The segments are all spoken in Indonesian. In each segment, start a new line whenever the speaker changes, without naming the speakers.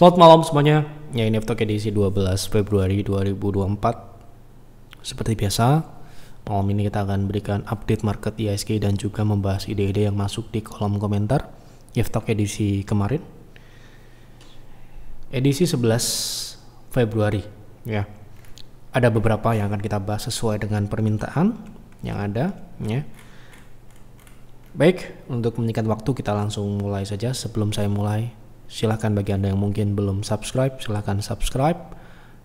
Selamat malam semuanya. Ya, ini F-Talk edisi 12 Februari 2024. Seperti biasa, malam ini kita akan berikan update market IHSG dan juga membahas ide-ide yang masuk di kolom komentar F-Talk edisi kemarin. Edisi 11 Februari, ya. Ada beberapa yang akan kita bahas sesuai dengan permintaan yang ada, ya. Baik, untuk menyingkat waktu kita langsung mulai saja. Sebelum saya mulai, silahkan bagi Anda yang mungkin belum subscribe, silahkan subscribe.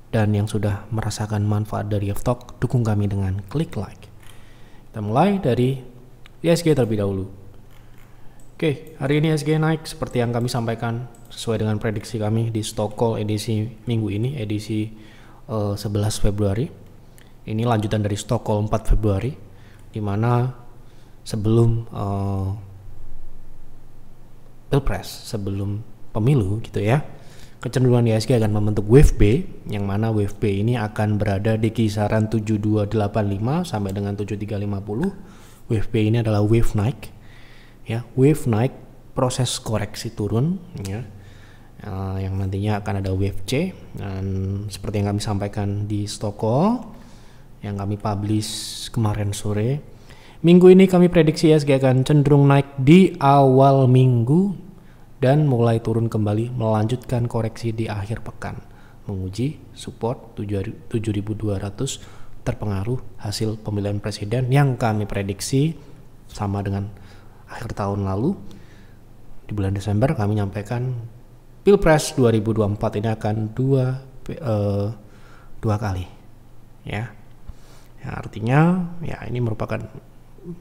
Dan yang sudah merasakan manfaat dari F-Talk, dukung kami dengan klik like. Kita mulai dari IHSG terlebih dahulu. Oke, hari ini IHSG naik seperti yang kami sampaikan sesuai dengan prediksi kami di stock call edisi minggu ini, edisi 11 Februari. Ini lanjutan dari stock call 4 Februari, di mana sebelum pilpres, sebelum pemilu gitu ya, kecenderungan IHSG akan membentuk wave B, yang mana wave B ini akan berada di kisaran 7285 sampai dengan 7350. Wave B ini adalah wave naik, ya, wave naik proses koreksi turun, ya, yang nantinya akan ada wave C. Dan seperti yang kami sampaikan di stock call yang kami publish kemarin sore, minggu ini kami prediksi IHSG akan cenderung naik di awal minggu dan mulai turun kembali melanjutkan koreksi di akhir pekan, menguji support 7.200 terpengaruh hasil pemilihan presiden yang kami prediksi sama dengan akhir tahun lalu. Di bulan Desember kami nyampaikan Pilpres 2024 ini akan dua kali, ya. Artinya ya ini merupakan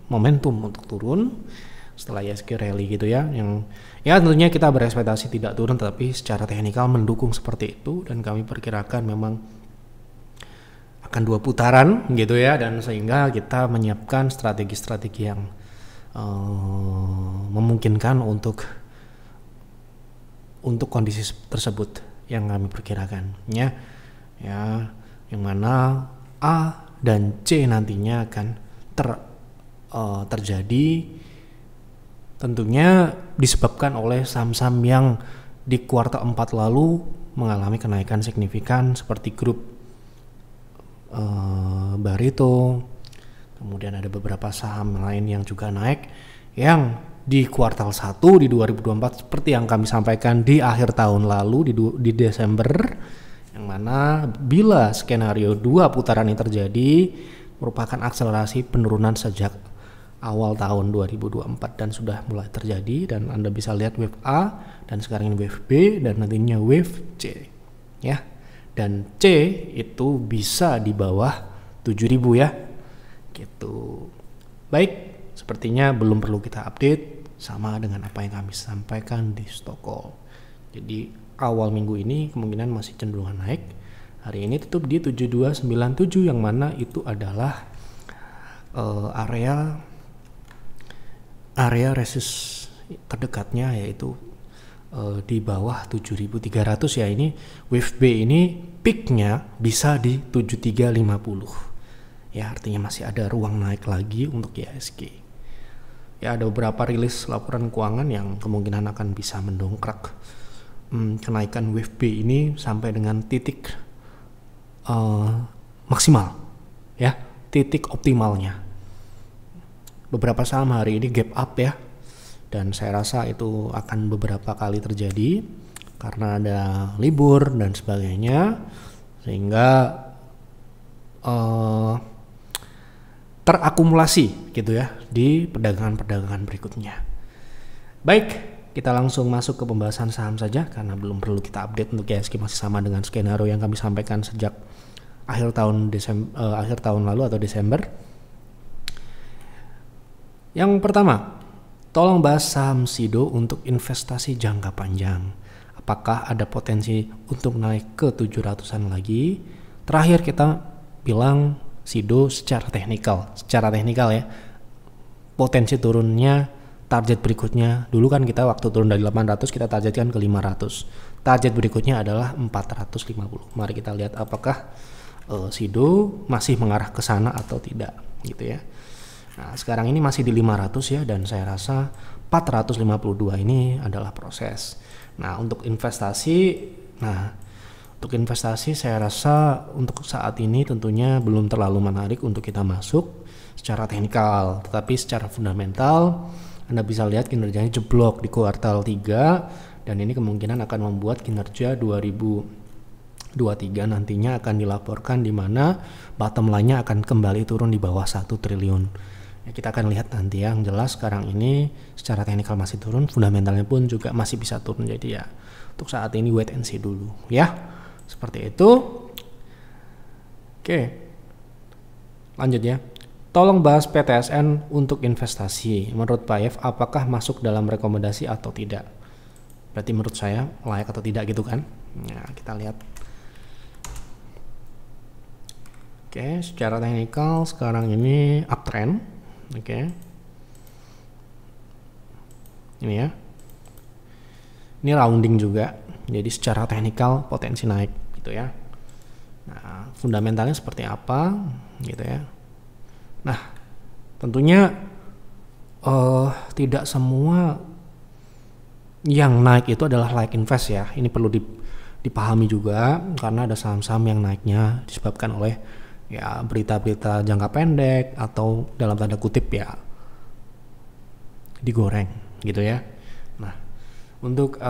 momentum untuk turun setelah IHSG rally gitu ya, yang ya tentunya kita berekspektasi tidak turun, tapi secara teknikal mendukung seperti itu, dan kami perkirakan memang akan 2 putaran gitu ya, dan sehingga kita menyiapkan strategi-strategi yang memungkinkan untuk kondisi tersebut yang kami perkirakan, ya, yang mana A dan C nantinya akan terjadi tentunya disebabkan oleh saham-saham yang di kuartal 4 lalu mengalami kenaikan signifikan seperti grup Barito. Kemudian ada beberapa saham lain yang juga naik yang di kuartal 1 di 2024 seperti yang kami sampaikan di akhir tahun lalu di Desember, yang mana bila skenario 2 putaran ini terjadi merupakan akselerasi penurunan sejak awal tahun 2024 dan sudah mulai terjadi, dan Anda bisa lihat wave A dan sekarang ini wave B dan nantinya wave C, ya. Dan C itu bisa di bawah 7.000 ya. Gitu. Baik, sepertinya belum perlu kita update sama dengan apa yang kami sampaikan di stock call. Jadi awal minggu ini kemungkinan masih cenderung naik. Hari ini tutup di 7297, yang mana itu adalah area resist terdekatnya, yaitu di bawah 7.300 ya. Ini wave B ini peaknya bisa di 7350 ya, artinya masih ada ruang naik lagi untuk IHSG. Ya, ada beberapa rilis laporan keuangan yang kemungkinan akan bisa mendongkrak kenaikan wave B ini sampai dengan titik maksimal, ya, titik optimalnya. Beberapa saham hari ini gap up ya, dan saya rasa itu akan beberapa kali terjadi karena ada libur dan sebagainya, sehingga terakumulasi gitu ya di perdagangan berikutnya. Baik, kita langsung masuk ke pembahasan saham saja karena belum perlu kita update untuk IHSG, masih sama dengan skenario yang kami sampaikan sejak akhir tahun lalu atau Desember. Yang pertama, tolong bahas saham SIDO untuk investasi jangka panjang. Apakah ada potensi untuk naik ke 700-an lagi? Terakhir kita bilang SIDO secara teknikal ya. Potensi turunnya, target berikutnya, dulu kan kita waktu turun dari 800 kita targetkan ke 500. Target berikutnya adalah 450. Mari kita lihat apakah SIDO masih mengarah ke sana atau tidak gitu ya. Nah, sekarang ini masih di 500 ya, dan saya rasa 452 ini adalah proses. Nah, untuk investasi Nah, untuk investasi saya rasa untuk saat ini tentunya belum terlalu menarik untuk kita masuk secara teknikal, tetapi secara fundamental Anda bisa lihat kinerjanya jeblok di kuartal 3 dan ini kemungkinan akan membuat kinerja 2023 nantinya akan dilaporkan di mana bottom line-nya akan kembali turun di bawah 1 triliun. Ya, kita akan lihat nanti ya. Yang jelas sekarang ini secara teknikal masih turun, fundamentalnya pun juga masih bisa turun. Jadi ya untuk saat ini wait and see dulu ya. Seperti itu. Oke. Lanjut ya. Tolong bahas PTSN untuk investasi. Menurut Pak Yev, apakah masuk dalam rekomendasi atau tidak? Berarti menurut saya layak atau tidak gitu kan? Nah, kita lihat. Oke, secara teknikal sekarang ini uptrend. Oke. Ini ya. Ini rounding juga. Jadi secara teknikal potensi naik gitu ya. Nah, fundamentalnya seperti apa gitu ya. Nah, tentunya tidak semua yang naik itu adalah layak invest ya. Ini perlu dipahami juga karena ada saham-saham yang naiknya disebabkan oleh ya berita-berita jangka pendek atau dalam tanda kutip ya digoreng gitu ya. Nah, untuk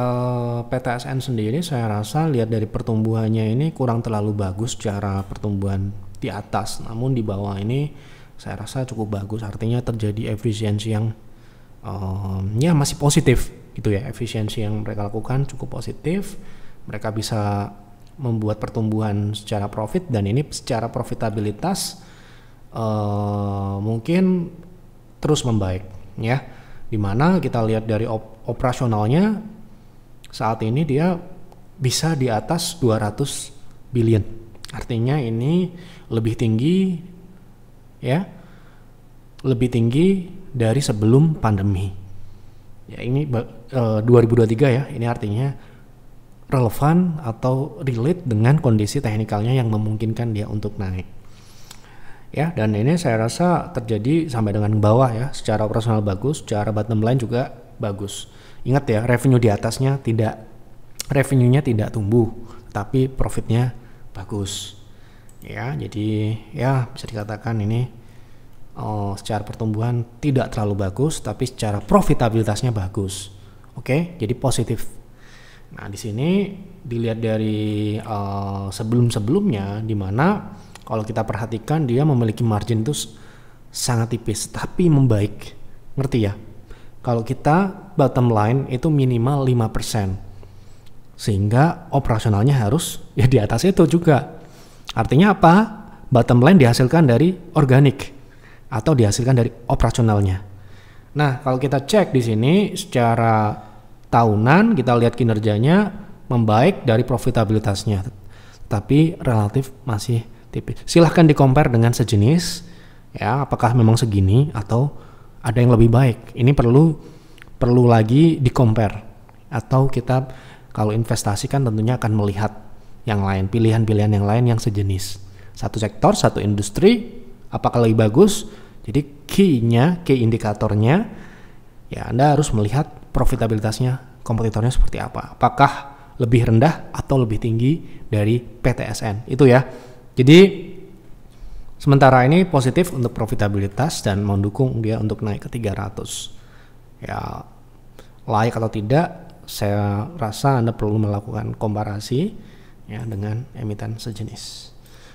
PTSN sendiri saya rasa lihat dari pertumbuhannya ini kurang terlalu bagus secara pertumbuhan di atas, namun di bawah ini saya rasa cukup bagus, artinya terjadi efisiensi yang ya masih positif gitu ya. Efisiensi yang mereka lakukan cukup positif, mereka bisa membuat pertumbuhan secara profit dan ini secara profitabilitas mungkin terus membaik ya, dimana kita lihat dari operasionalnya saat ini dia bisa di atas 200 billion, artinya ini lebih tinggi ya, lebih tinggi dari sebelum pandemi ya. Ini 2023 ya, ini artinya relevan atau relate dengan kondisi teknikalnya yang memungkinkan dia untuk naik ya. Dan ini saya rasa terjadi sampai dengan bawah ya, secara operasional bagus, secara bottom line juga bagus. Ingat ya, revenue-nya tidak tumbuh tapi profitnya bagus ya. Jadi ya bisa dikatakan ini secara pertumbuhan tidak terlalu bagus tapi secara profitabilitasnya bagus. Oke, jadi positif. Nah, di sini dilihat dari sebelum-sebelumnya, di mana kalau kita perhatikan dia memiliki margin itu sangat tipis tapi membaik. Ngerti ya? Kalau kita bottom line itu minimal 5%. Sehingga operasionalnya harus ya di atas itu juga. Artinya apa? Bottom line dihasilkan dari organik atau dihasilkan dari operasionalnya. Nah, kalau kita cek di sini secara tahunan kita lihat kinerjanya membaik dari profitabilitasnya, tapi relatif masih tipis. Silahkan di-compare dengan sejenis ya, apakah memang segini atau ada yang lebih baik. Ini perlu lagi di-compare, atau kita kalau investasi kan tentunya akan melihat yang lain, pilihan-pilihan yang lain yang sejenis. Satu sektor, satu industri, apakah lebih bagus? Jadi key indikatornya ya Anda harus melihat profitabilitasnya kompetitornya seperti apa. Apakah lebih rendah atau lebih tinggi dari PTSN itu ya. Jadi sementara ini positif untuk profitabilitas dan mendukung dia untuk naik ke 300. Ya, layak atau tidak, saya rasa Anda perlu melakukan komparasi ya dengan emiten sejenis.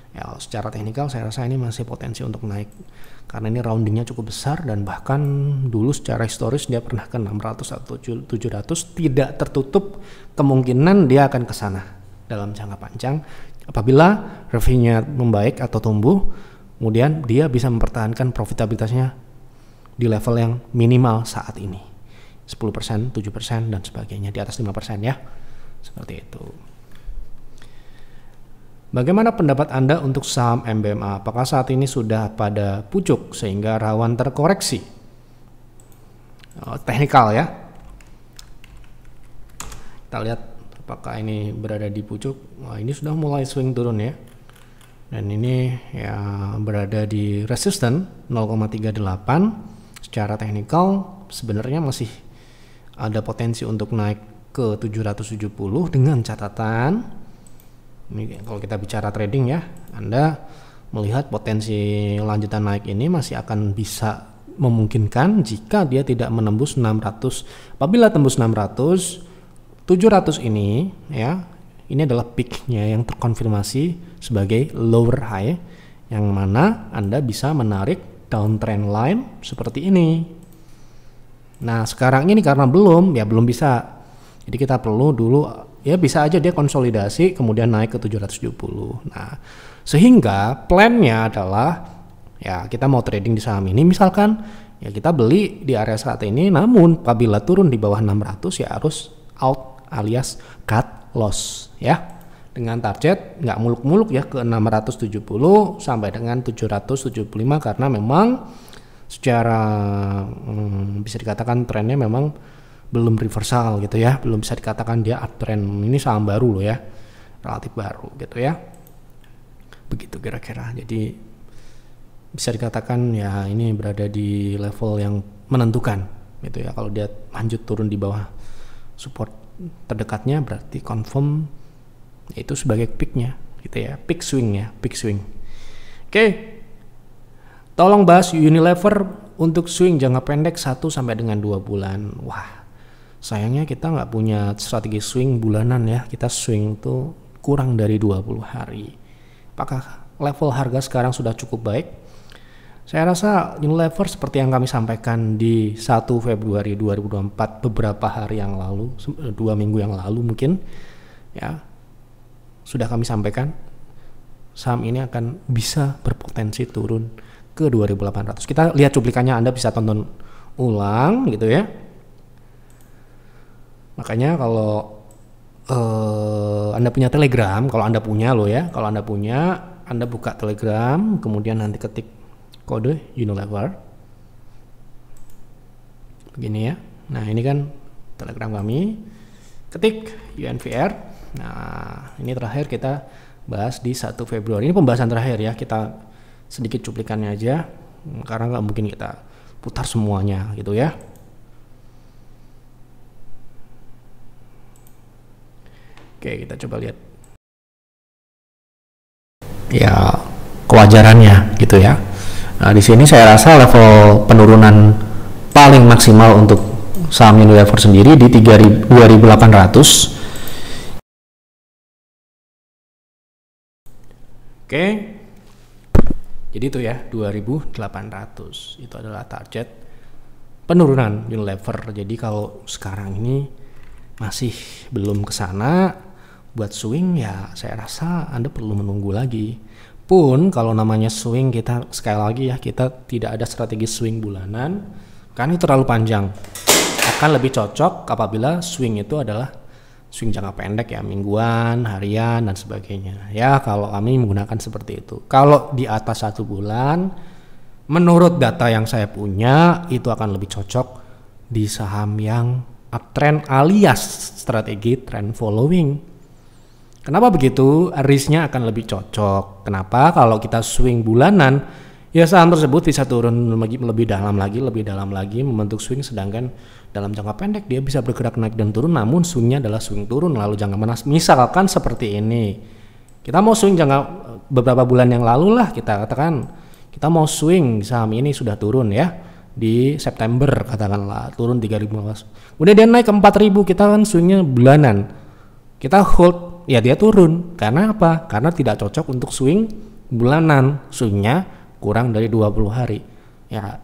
Ya, secara teknikal saya rasa ini masih potensi untuk naik karena ini roundingnya cukup besar dan bahkan dulu secara historis dia pernah ke 600 atau 700. Tidak tertutup kemungkinan dia akan ke sana dalam jangka panjang apabila revenue-nya membaik atau tumbuh, kemudian dia bisa mempertahankan profitabilitasnya di level yang minimal saat ini 10%, 7% dan sebagainya, di atas 5% ya, seperti itu. Bagaimana pendapat Anda untuk saham MBMA? Apakah saat ini sudah pada pucuk sehingga rawan terkoreksi? Teknikal ya. Kita lihat apakah ini berada di pucuk. Wah, ini sudah mulai swing turun ya. Dan ini ya berada di resisten 0,38. Secara teknikal sebenarnya masih ada potensi untuk naik ke 770 dengan catatan ini kalau kita bicara trading ya, Anda melihat potensi lanjutan naik ini masih akan bisa memungkinkan jika dia tidak menembus 600. Apabila tembus 600, 700 ini ya, ini adalah peak-nya yang terkonfirmasi sebagai lower high yang mana Anda bisa menarik downtrend line seperti ini. Nah, sekarang ini karena belum bisa. Jadi kita perlu dulu ya, bisa aja dia konsolidasi kemudian naik ke 770. Nah, sehingga plannya adalah ya kita mau trading di saham ini misalkan ya kita beli di area saat ini, namun apabila turun di bawah 600 ya harus out alias cut loss ya, dengan target nggak muluk-muluk ya ke 670 sampai dengan 775 karena memang secara bisa dikatakan trennya memang belum reversal gitu ya, belum bisa dikatakan dia uptrend. Ini saham baru loh ya, relatif baru gitu ya, begitu kira-kira. Jadi bisa dikatakan ya ini berada di level yang menentukan gitu ya. Kalau dia lanjut turun di bawah support terdekatnya berarti confirm itu sebagai peaknya gitu ya, peak swing ya, peak swing. Oke, tolong bahas Unilever untuk swing jangka pendek 1 sampai dengan 2 bulan. Wah, sayangnya kita nggak punya strategi swing bulanan ya, kita swing itu kurang dari 20 hari. Apakah level harga sekarang sudah cukup baik? Saya rasa Unilever seperti yang kami sampaikan di 1 Februari 2024 beberapa hari yang lalu, 2 minggu yang lalu mungkin ya, sudah kami sampaikan saham ini akan bisa berpotensi turun ke 2.800. Kita lihat cuplikannya, Anda bisa tonton ulang gitu ya. Makanya kalau Anda punya Telegram, kalau Anda punya loh ya, kalau Anda punya, Anda buka Telegram, kemudian nanti ketik kode Unilever, begini ya. Nah ini kan Telegram kami, ketik UNVR. Nah ini terakhir kita bahas di 1 Februari. Ini pembahasan terakhir ya, kita sedikit cuplikannya aja, karena nggak mungkin kita putar semuanya gitu ya. Oke, kita coba lihat ya kewajarannya gitu ya. Nah di sini saya rasa level penurunan paling maksimal untuk saham Unilever sendiri di 2.800. Oke, jadi itu ya 2.800 itu adalah target penurunan Unilever. Jadi kalau sekarang ini masih belum ke sana buat swing ya, saya rasa Anda perlu menunggu lagi. Pun kalau namanya swing, kita sekali lagi ya, kita tidak ada strategi swing bulanan karena itu terlalu panjang. Akan lebih cocok apabila swing itu adalah swing jangka pendek ya, mingguan, harian dan sebagainya ya. Kalau kami menggunakan seperti itu. Kalau di atas 1 bulan, menurut data yang saya punya itu akan lebih cocok di saham yang uptrend alias strategi trend following. Kenapa begitu? Risknya akan lebih cocok. Kenapa? Kalau kita swing bulanan, ya saham tersebut bisa turun lebih dalam lagi membentuk swing, sedangkan dalam jangka pendek dia bisa bergerak naik dan turun, namun swingnya adalah swing turun. Lalu jangan misalkan seperti ini, kita mau swing jangka beberapa bulan yang lalu lah, kita katakan kita mau swing saham ini sudah turun ya di September katakanlah, turun 3.000, kemudian dia naik ke 4.000, kita kan swingnya bulanan, kita hold ya dia turun. Karena apa? Karena tidak cocok untuk swing bulanan, swingnya kurang dari 20 hari ya.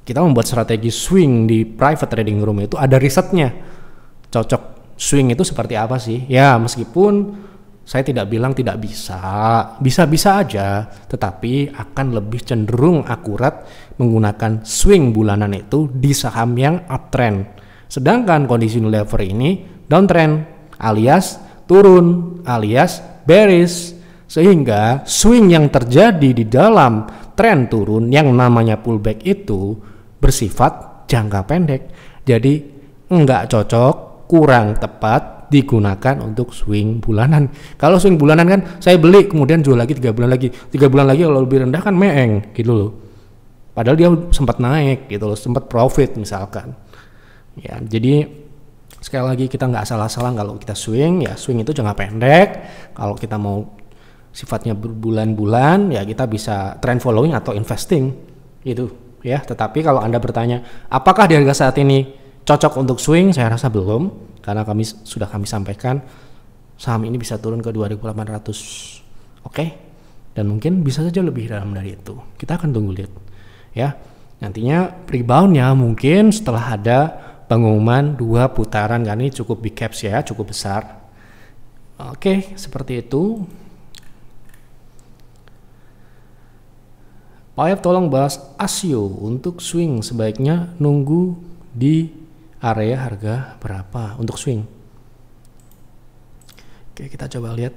Kita membuat strategi swing di private trading room itu ada risetnya, cocok swing itu seperti apa sih ya. Meskipun saya tidak bilang tidak bisa aja, tetapi akan lebih cenderung akurat menggunakan swing bulanan itu di saham yang uptrend. Sedangkan kondisi Unilever ini downtrend alias turun alias bearish, sehingga swing yang terjadi di dalam tren turun yang namanya pullback itu bersifat jangka pendek. Jadi enggak cocok, kurang tepat digunakan untuk swing bulanan. Kalau swing bulanan kan saya beli kemudian jual lagi 3 bulan lagi kalau lebih rendah kan meeng gitu loh, padahal dia sempat naik gitu loh, sempat profit misalkan ya. Jadi sekali lagi kita nggak salah-salah kalau kita swing, ya swing itu jangka pendek. Kalau kita mau sifatnya berbulan-bulan, ya kita bisa trend following atau investing gitu ya. Tetapi kalau Anda bertanya apakah di harga saat ini cocok untuk swing, saya rasa belum, karena sudah kami sampaikan saham ini bisa turun ke 2.800, oke? Dan mungkin bisa saja lebih dalam dari itu. Kita akan tunggu lihat ya. Nantinya reboundnya mungkin setelah ada pengumuman 2 putaran, kan ini cukup big caps ya, cukup besar. Oke, seperti itu. Pak Yap tolong bahas ASIO untuk swing, sebaiknya nunggu di area harga berapa untuk swing. Oke, kita coba lihat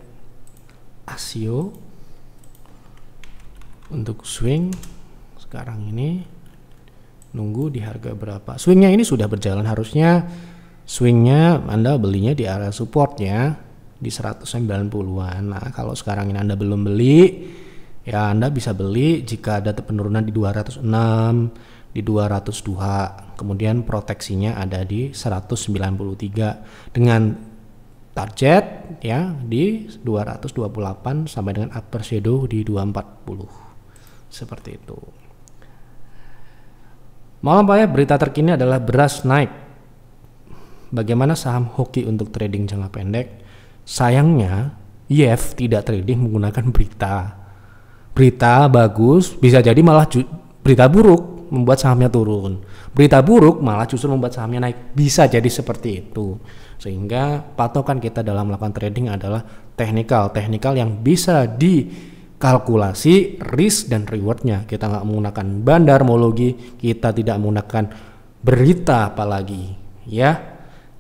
ASIO untuk swing sekarang ini. Nunggu di harga berapa? Swingnya ini sudah berjalan, harusnya swingnya Anda belinya di area supportnya di 190-an. Nah, kalau sekarang ini Anda belum beli, ya Anda bisa beli jika ada penurunan di 206, di 202, kemudian proteksinya ada di 193 dengan target ya di 228 sampai dengan upper shadow di 240. Seperti itu. Malam Pak ya, berita terkini adalah beras naik. Bagaimana saham hoki untuk trading jangka pendek? Sayangnya, YEF tidak trading menggunakan berita. Berita bagus, bisa jadi malah berita buruk membuat sahamnya turun. Berita buruk malah justru membuat sahamnya naik. Bisa jadi seperti itu. Sehingga patokan kita dalam melakukan trading adalah teknikal yang bisa kalkulasi risk dan rewardnya. Kita nggak menggunakan bandarmologi, kita tidak menggunakan berita apalagi ya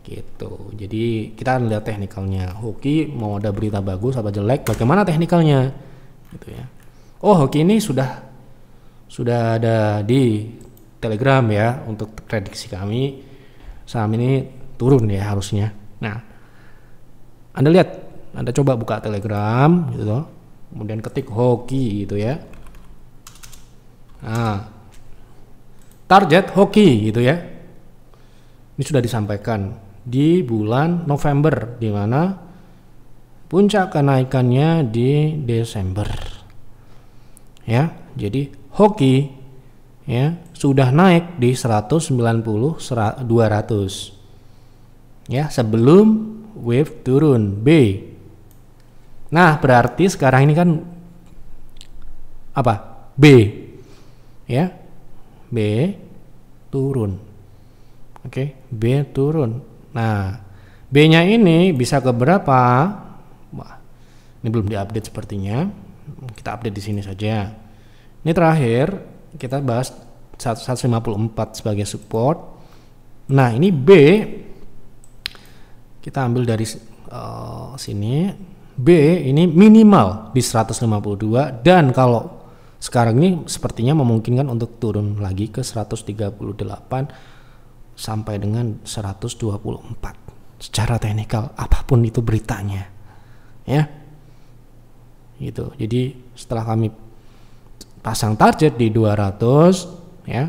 gitu. Jadi kita lihat teknikalnya. Hoki mau ada berita bagus apa jelek, bagaimana teknikalnya gitu ya. Oh, hoki ini sudah ada di Telegram ya untuk prediksi kami. Saham ini turun ya harusnya. Nah, Anda lihat, Anda coba buka Telegram gitu loh. Kemudian ketik hoki gitu ya. Nah, target hoki gitu ya. Ini sudah disampaikan di bulan November, di mana puncak kenaikannya di Desember. Ya, jadi hoki ya sudah naik di 190 200. Ya, sebelum wave turun B. Nah, berarti sekarang ini kan apa? B. Ya. B turun. Oke, B turun. Nah, B-nya ini bisa ke berapa? Wah, ini belum diupdate sepertinya. Kita update di sini saja. Ini terakhir kita bahas 154 sebagai support. Nah, ini B kita ambil dari sini. B ini minimal di 152, dan kalau sekarang ini sepertinya memungkinkan untuk turun lagi ke 138 sampai dengan 124 secara teknikal, apapun itu beritanya ya gitu. Jadi setelah kami pasang target di 200 ya,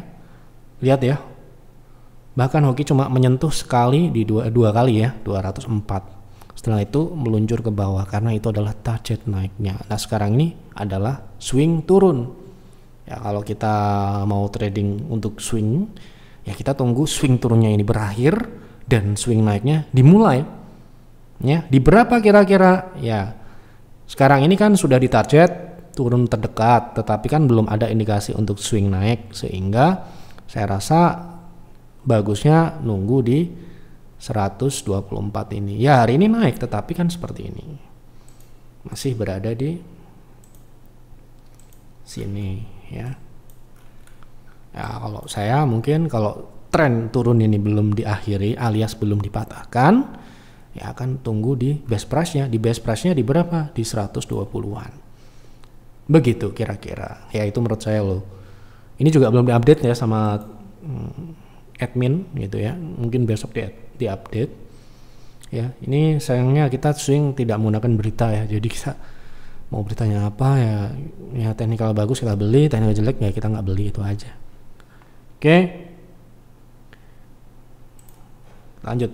lihat ya, bahkan hoki cuma menyentuh sekali di dua kali ya, 204. Setelah itu meluncur ke bawah karena itu adalah target naiknya. Nah, sekarang ini adalah swing turun. Ya, kalau kita mau trading untuk swing, ya kita tunggu swing turunnya ini berakhir dan swing naiknya dimulai. Ya, di berapa kira-kira? Ya, sekarang ini kan sudah ditarget turun terdekat, tetapi kan belum ada indikasi untuk swing naik, sehingga saya rasa bagusnya nunggu di 124 ini. Ya, hari ini naik, tetapi kan seperti ini. Masih berada di sini ya. Ya, kalau saya mungkin kalau tren turun ini belum diakhiri alias belum dipatahkan, ya akan tunggu di base price-nya. Di base price-nya di berapa? Di 120-an. Begitu kira-kira. Ya, itu menurut saya loh. Ini juga belum diupdate ya sama admin gitu ya. Mungkin besok diupdate. Ya, ini sayangnya kita swing tidak menggunakan berita ya. Jadi kita mau beritanya apa ya teknikal bagus kita beli, teknikal jelek ya kita nggak beli, itu aja. Oke. Lanjut.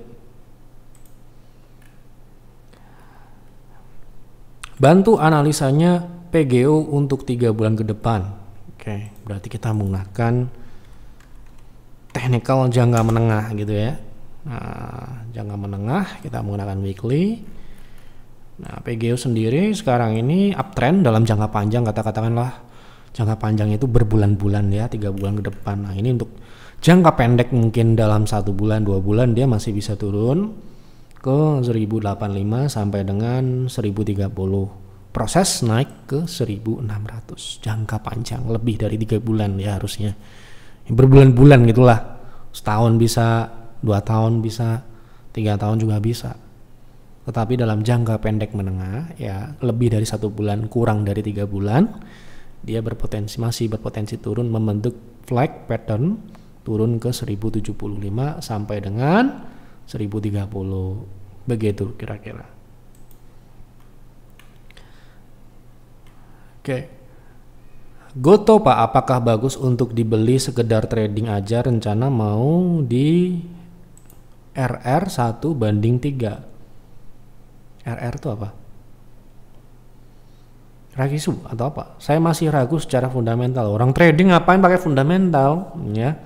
Bantu analisanya PGO untuk 3 bulan ke depan. Oke, berarti kita menggunakan technical jangka menengah gitu ya. Nah, jangka menengah kita menggunakan weekly. Nah, PGO sendiri sekarang ini uptrend dalam jangka panjang, katakanlah jangka panjang itu berbulan-bulan ya, 3 bulan ke depan. Nah, ini untuk jangka pendek mungkin dalam 1 bulan, 2 bulan dia masih bisa turun ke 1085 sampai dengan 1030. Proses naik ke 1600. Jangka panjang lebih dari 3 bulan ya harusnya. Berbulan-bulan gitulah. Setahun bisa, 2 tahun bisa, 3 tahun juga bisa. Tetapi dalam jangka pendek menengah ya lebih dari 1 bulan, kurang dari 3 bulan, dia masih berpotensi turun membentuk flag pattern turun ke 1075 sampai dengan 1030. Begitu kira-kira. Oke. Goto Pak, apakah bagus untuk dibeli sekedar trading aja, rencana mau di RR 1/3. RR itu apa? Rakisu atau apa? Saya masih ragu secara fundamental. Orang trading ngapain pakai fundamental? Ya.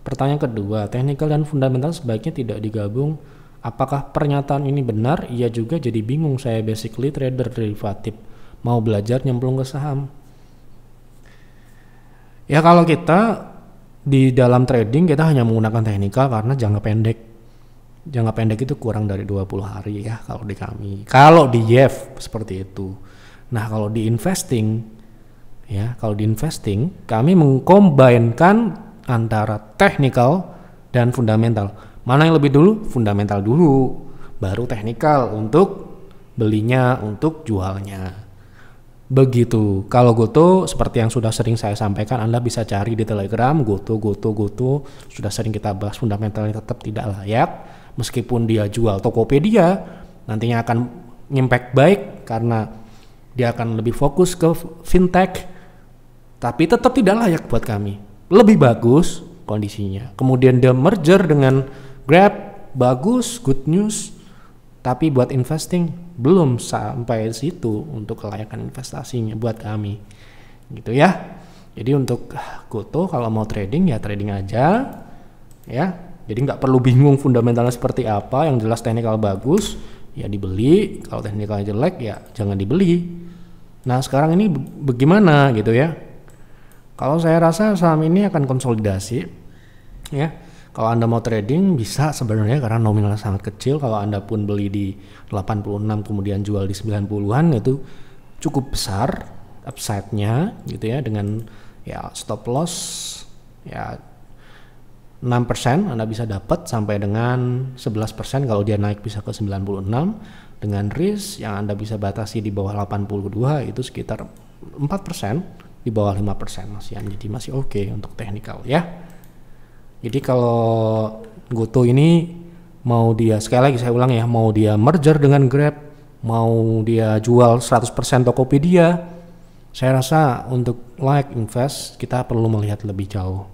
Pertanyaan kedua, technical dan fundamental sebaiknya tidak digabung. Apakah pernyataan ini benar? Iya juga, jadi bingung. Saya basically trader derivatif, mau belajar nyemplung ke saham. Ya kalau kita di dalam trading kita hanya menggunakan technical karena jangka pendek. Jangka pendek itu kurang dari 20 hari ya kalau di kami. Kalau di YEF seperti itu. Nah, kalau di investing kami mengcombine-kan antara technical dan fundamental. Mana yang lebih dulu? Fundamental dulu, baru technical untuk belinya, untuk jualnya. Begitu. Kalau Goto seperti yang sudah sering saya sampaikan, Anda bisa cari di Telegram Goto. Sudah sering kita bahas, fundamentalnya tetap tidak layak. Meskipun dia jual Tokopedia, nantinya akan impact baik karena dia akan lebih fokus ke fintech, tapi tetap tidak layak buat kami. Lebih bagus kondisinya. Kemudian dia merger dengan Grab, bagus, good news. Tapi buat investing belum sampai situ untuk kelayakan investasinya buat kami. Gitu ya. Jadi untuk Goto kalau mau trading ya trading aja ya. Jadi nggak perlu bingung fundamentalnya seperti apa, yang jelas technical bagus ya dibeli, kalau technical jelek ya jangan dibeli. Nah, sekarang ini bagaimana gitu ya? Kalau saya rasa saham ini akan konsolidasi ya. Kalau Anda mau trading bisa sebenarnya karena nominalnya sangat kecil. Kalau Anda pun beli di 86 kemudian jual di 90-an itu cukup besar upside-nya gitu ya, dengan ya stop loss ya 6% Anda bisa dapat sampai dengan 11% kalau dia naik bisa ke 96, dengan risk yang Anda bisa batasi di bawah 82 itu sekitar 4%, di bawah 5% masih oke untuk technical ya. Jadi kalau Goto ini mau dia, sekali lagi saya ulang ya, mau dia merger dengan Grab, mau dia jual 100% Tokopedia, saya rasa untuk invest kita perlu melihat lebih jauh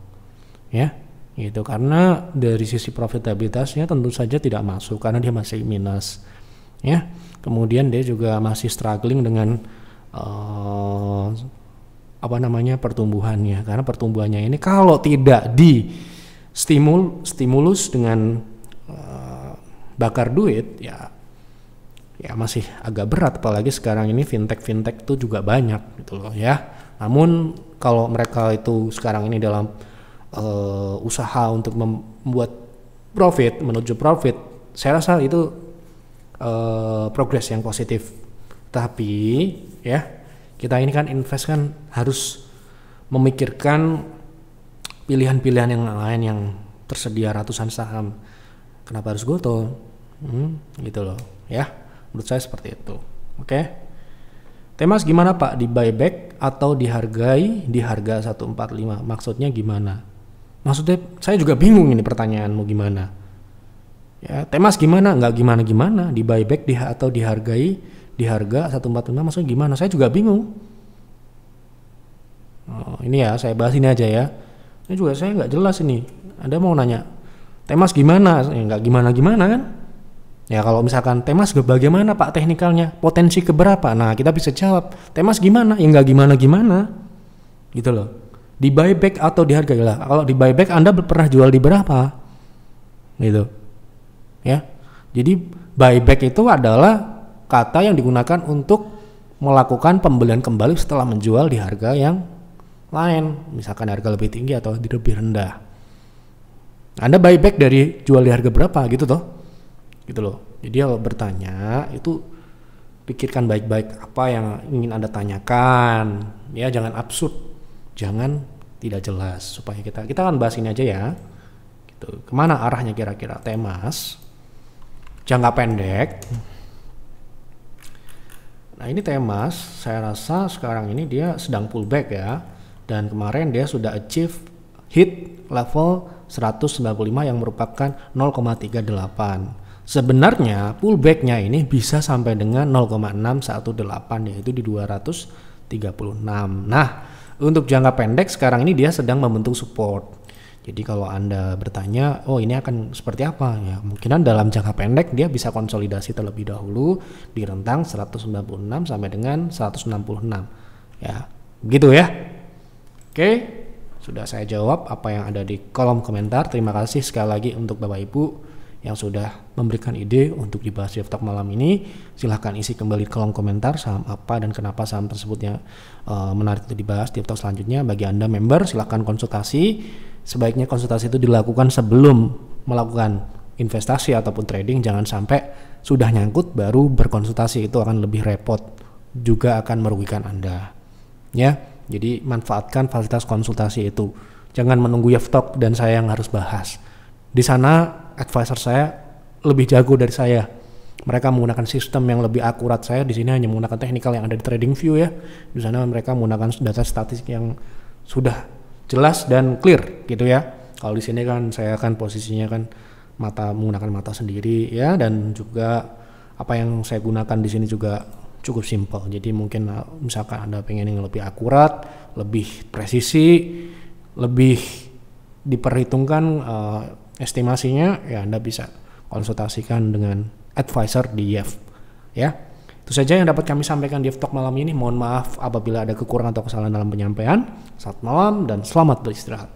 ya, gitu. Karena dari sisi profitabilitasnya tentu saja tidak masuk karena dia masih minus ya. Kemudian dia juga masih struggling dengan pertumbuhannya, karena pertumbuhannya ini kalau tidak di stimulus dengan bakar duit ya masih agak berat, apalagi sekarang ini fintech itu juga banyak gitu loh ya. Namun kalau mereka itu sekarang ini dalam usaha untuk membuat menuju profit, saya rasa itu progres yang positif. Tapi ya kita ini kan invest kan harus memikirkan pilihan-pilihan yang lain yang tersedia ratusan saham. Kenapa harus Goto? Gitu loh ya. Menurut saya seperti itu. Oke. Temas gimana Pak, di buyback atau dihargai di harga 145? Maksudnya gimana? Maksudnya saya juga bingung ini pertanyaanmu gimana. Ya, Temas gimana? Nggak gimana-gimana, di buyback atau dihargai di harga 145 maksudnya gimana? Saya juga bingung. Ini ya saya bahas ini aja ya. Ini juga saya nggak jelas ini. Anda mau nanya Temas gimana? Ya nggak gimana-gimana kan? Ya kalau misalkan Temas bagaimana Pak teknikalnya, potensi keberapa? Nah kita bisa jawab, Temas gimana? Ya nggak gimana-gimana gitu loh. Di buyback atau di harga lah. Kalau di buyback Anda pernah jual di berapa? Gitu. Ya. Jadi buyback itu adalah kata yang digunakan untuk melakukan pembelian kembali setelah menjual di harga yang lain. Misalkan harga lebih tinggi atau lebih rendah. Anda buyback dari jual di harga berapa gitu toh? Gitu loh. Jadi kalau bertanya itu pikirkan baik-baik apa yang ingin Anda tanyakan. Ya jangan absurd, jangan tidak jelas, supaya kita akan bahas ini aja ya. Gitu. Kemana arahnya kira-kira Temas? Jangka pendek. Nah ini Temas, saya rasa sekarang ini dia sedang pullback ya. Dan kemarin dia sudah achieve hit level 195 yang merupakan 0,38. Sebenarnya pullbacknya ini bisa sampai dengan 0,618 yaitu di 236. Nah untuk jangka pendek sekarang ini dia sedang membentuk support. Jadi kalau Anda bertanya, oh ini akan seperti apa ya? Mungkinan dalam jangka pendek dia bisa konsolidasi terlebih dahulu di rentang 196 sampai dengan 166. Ya, begitu ya. Oke, sudah saya jawab apa yang ada di kolom komentar. Terima kasih sekali lagi untuk Bapak Ibu yang sudah memberikan ide untuk dibahas di Talk malam ini. Silahkan isi kembali kolom komentar saham apa dan kenapa saham tersebut yang menarik untuk dibahas di Talk selanjutnya. Bagi Anda member silahkan konsultasi. Sebaiknya konsultasi itu dilakukan sebelum melakukan investasi ataupun trading. Jangan sampai sudah nyangkut baru berkonsultasi, itu akan lebih repot, juga akan merugikan Anda ya. Jadi manfaatkan fasilitas konsultasi itu. Jangan menunggu Talk dan saya yang harus bahas. Di sana advisor saya lebih jago dari saya. Mereka menggunakan sistem yang lebih akurat. Saya di sini hanya menggunakan teknikal yang ada di TradingView ya. Di sana mereka menggunakan data statistik yang sudah jelas dan clear gitu ya. Kalau di sini kan saya kan posisinya kan menggunakan mata sendiri ya, dan juga apa yang saya gunakan di sini juga cukup simpel. Jadi mungkin misalkan Anda pengen yang lebih akurat, lebih presisi, lebih diperhitungkan estimasinya, ya Anda bisa konsultasikan dengan advisor di YEF ya. Itu saja yang dapat kami sampaikan di Talk malam ini. Mohon maaf apabila ada kekurangan atau kesalahan dalam penyampaian. Selamat malam dan selamat beristirahat.